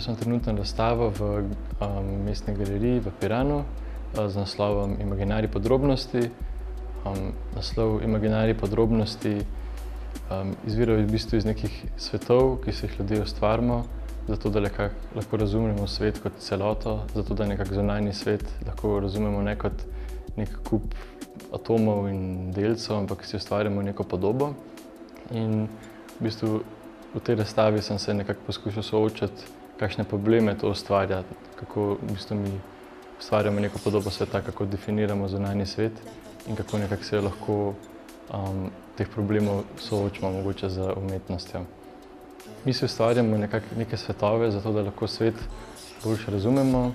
sem trenutno razstavo v Mestni galeriji v Piranu z naslovom Imaginarij podrobnosti. Naslov Imaginarij podrobnosti izvira v bistvu iz nekih svetov, ki si jih ljudje ustvarimo, zato da lahko razumemo svet kot celoto, zato da nekako zunanji svet lahko razumemo ne kot nek kup atomov in delcev, ampak si ustvarjamo neko podobo. In v bistvu v tej razstavi sem se nekako poskušal soočati, kakšne probleme to ustvarja, kako v bistvu mi ustvarjamo neko podobo sveta, kako definiramo zunanji svet in kako nekako se lahko teh problemov soočimo mogoče z umetnostjo. Mi si ustvarjamo neke svetove, zato da lahko svet boljše razumemo.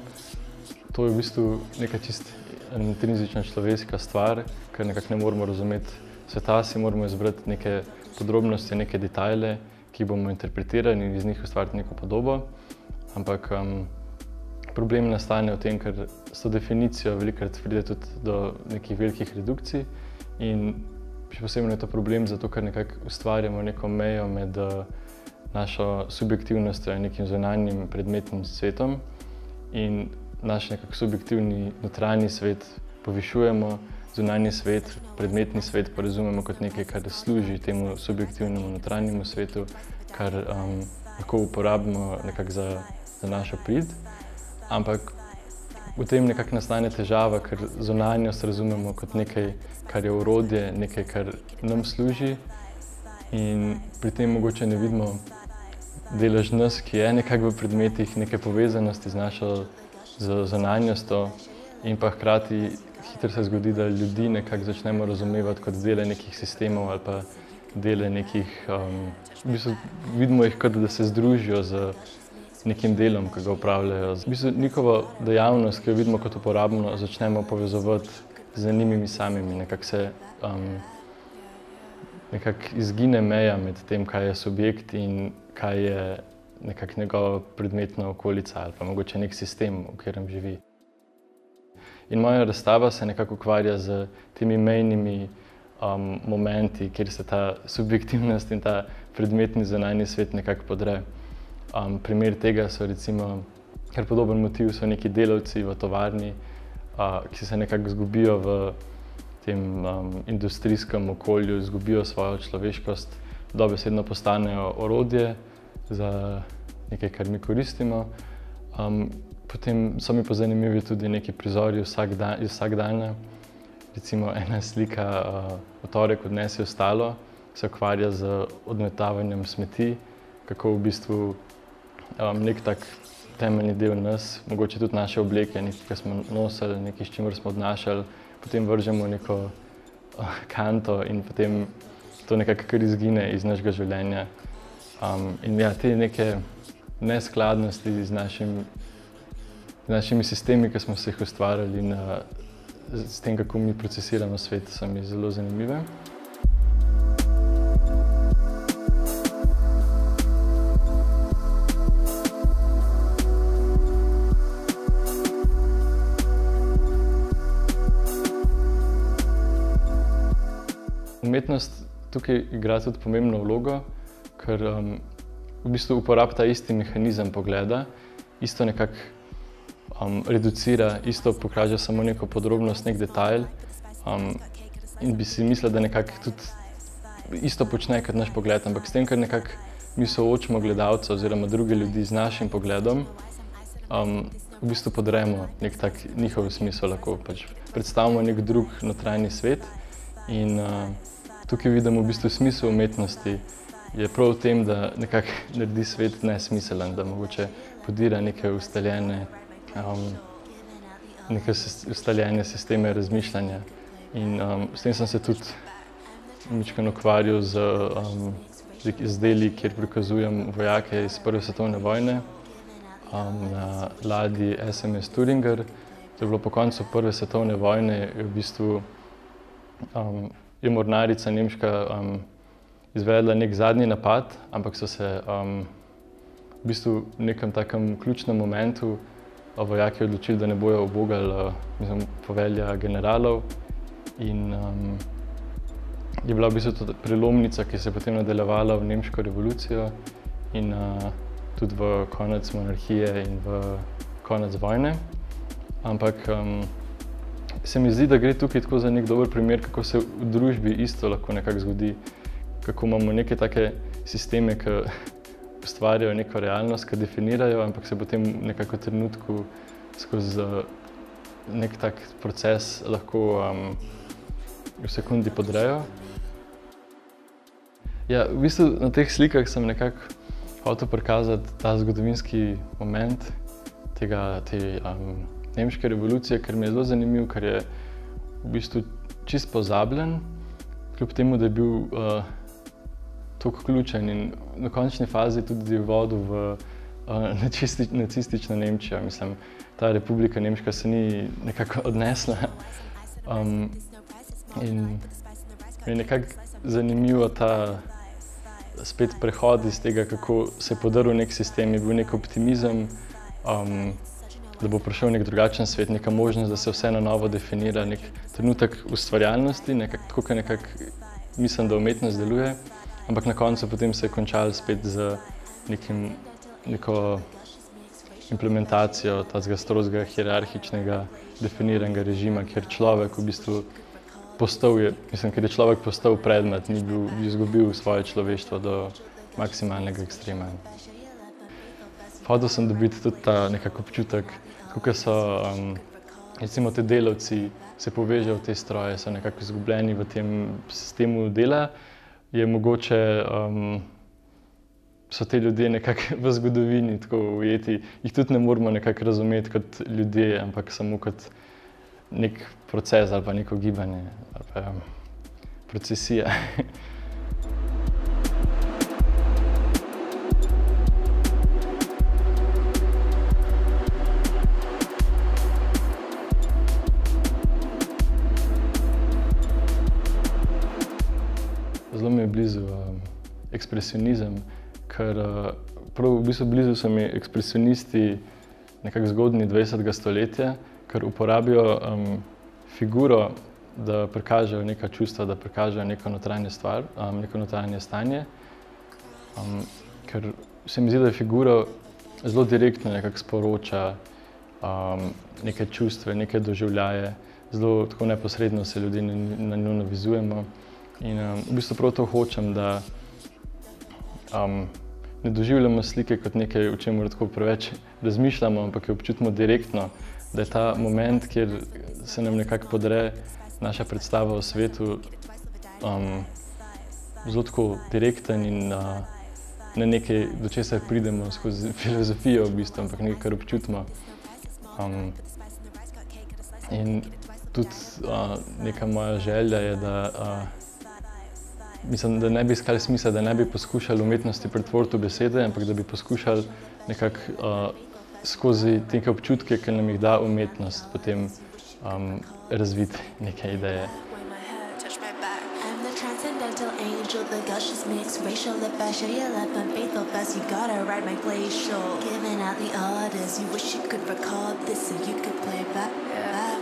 To je v bistvu neka čist intrinzična človeška stvar, ker nekako ne moramo razumeti sveta, si moramo izbrati neke podrobnosti, neke detajle, ki bomo interpretirali in iz njih ustvariti neko podobo. Ampak problem nastane v tem, ker s to definicijo velikokrat pride tudi do nekih velikih redukcij. In še posebno je to problem zato, ker nekako ustvarjamo neko mejo med našo subjektivnostjo in nekim zunanjim predmetnim svetom. In naš nekako subjektivni notranji svet povišujemo, zunanji svet, predmetni svet pa razumemo kot nekaj, kar služi temu subjektivnemu notranjemu svetu, kar lahko uporabimo nekako za našo prid. Ampak v tem nekako nastane težava, ker zunanjost razumemo kot nekaj, kar je orodje, nekaj, kar nam služi. In pri tem mogoče ne vidimo delež nas, ki je nekako v predmetih, neke povezanosti z našo zunanjostjo. In pa hkrati hitro se zgodi, da ljudi nekako začnemo razumevati kot dele nekih sistemov ali pa dele nekih, v bistvu vidimo jih kot da se združijo z nekim delom, ki ga upravljajo. V bistvu njihovo dejavnost, ki jo vidimo kot uporabno, začnemo povezovati z njimi samimi. Nekako izgine meja med tem, kaj je subjekt in kaj je nekako njegova predmetna okolica ali pa mogoče nek sistem, v katerem živi. In moja razstava se nekako ukvarja z temi mejnimi momenti, kjer se ta subjektivnost in ta predmetni zunanji svet nekako podre. Primer tega so recimo, kar podoben motiv so neki delavci v tovarni, ki se nekako izgubijo v tem industrijskem okolju, izgubijo svojo človeškost, dobesedno postanejo orodje za nekaj, kar mi koristimo. Potem so mi pa zanimivi tudi neki prizori iz vsakdana. Recimo ena slika V torek odnesi ostalo se ukvarja z odmetavanjem smeti, kako v bistvu nek tak temeljni del nas, mogoče tudi naše obleke, nekaj, kar smo nosili, nekaj, s čimer smo odnašali, potem vržemo neko kanto in potem to nekako kar izgine iz našega življenja. In ja, te neke neskladnosti z našimi sistemi, ki smo se jih ustvarjali in s tem, kako mi procesiramo svet, so mi zelo zanimive. Umetnost tukaj igra tudi pomembno vlogo, ker v bistvu uporablja ta isti mehanizem pogleda, isto nekako reducira, isto pokaže samo neko podrobnost, nek detajl in bi si mislil, da nekako tudi isto počne kot naš pogled, ampak s tem, ker nekako mi soočimo gledalca oziroma druge ljudi z našim pogledom, v bistvu podremo nek tak njihov smisel, lahko pač predstavimo nek drug notranji svet in tukaj vidimo v bistvu smisel umetnosti je prav v tem, da nekako naredi svet nesmiselen, da mogoče podira neke ustaljene sisteme razmišljanja. In s tem sem se tudi majčkeno ukvarjal z deli, kjer prikazujem vojake iz Prve svetovne vojne na ladji SMS Thüringer. To je bilo po koncu Prve svetovne vojne, v bistvu je mornarica nemška izvedla nek zadnji napad, ampak so se v bistvu v nekem takem ključnem momentu vojaki odločili, da ne bojo ubogali povelja generalov in je bila v bistvu to prelomnica, ki se je potem nadaljevala v nemško revolucijo in tudi v konec monarhije in v konec vojne. Ampak se mi zdi, da gre tukaj tako za nek dober primer, kako se v družbi isto lahko nekako zgodi, kako imamo neke take sisteme, ki ustvarjajo neko realnost, ki definirajo, ampak se potem v nekako trenutku skozi nek tak proces lahko v sekundi podrejo. Ja, v bistvu na teh slikah sem nekako hotel prikazati ta zgodovinski moment te nemške revolucije, ker mi je zelo zanimiv, ker je v bistvu čisto pozabljen, kljub temu, da je bil toliko ključen in na končni fazi tudi vodil v nacistično Nemčijo. Mislim, ta Republika Nemška se ni nekako odnesla. In mi je nekako zanimivo ta spet prehod iz tega, kako se je podrl nek sistem, je bil nek optimizem, da bo prišel nek drugačen svet, neka možnost, da se vse na novo definira, nek trenutek ustvarjalnosti, tako kot nekako mislim, da umetnost deluje, ampak na koncu potem se je končalo spet z neko implementacijo tazga strozga hierarhičnega definiranega režima, kjer človek v bistvu ker je človek postal predmet, ni izgubil svoje človeštvo do maksimalnega ekstrema. Hotel sem dobiti tudi ta nekako občutek, kako so recimo te delavci se povežejo v te stroje, so nekako izgubljeni v tem sistemu dela, je mogoče so te ljudje nekako v zgodovini tako ujeti, jih tudi ne moramo nekako razumeti kot ljudje, ampak samo kot nek proces ali pa neko gibanje, ali pa procesija. Zelo mi je blizu ekspresionizem, ker prav v bistvu blizu so mi ekspresionisti nekako zgodnji 20. stoletja, ker uporabijo figuro, da prikažejo neka čustva, da prikažejo neko notranje stvar, neko notranje stanje. Ker se mi zdi, da je figura zelo direktno nekako sporoča neke čustve, neke doživljaje, zelo tako neposredno se ljudi na njo navizujemo. In v bistvu prav to hočem, da ne doživljamo slike kot nekaj, o čemer tako preveč razmišljamo, ampak jo občutimo direktno, da je ta moment, kjer se nam nekako podre naša predstava o svetu, zelo tako direkten in ne nekaj, do česar pridemo skozi filozofijo v bistvu, ampak nekaj, kar občutimo. In tudi neka moja želja je, da ne bi iskali smisla, da ne bi poskušali umetnosti pretvoriti v besede, ampak da bi poskušali nekako skozi te občutke, ki nam jih da umetnost, potem razviti neke ideje. Transcendental angel, the gushers mix racial. If I show you love and faith, the best you gotta ride my glacial. Giving out the orders, you wish you could record this so you could play back.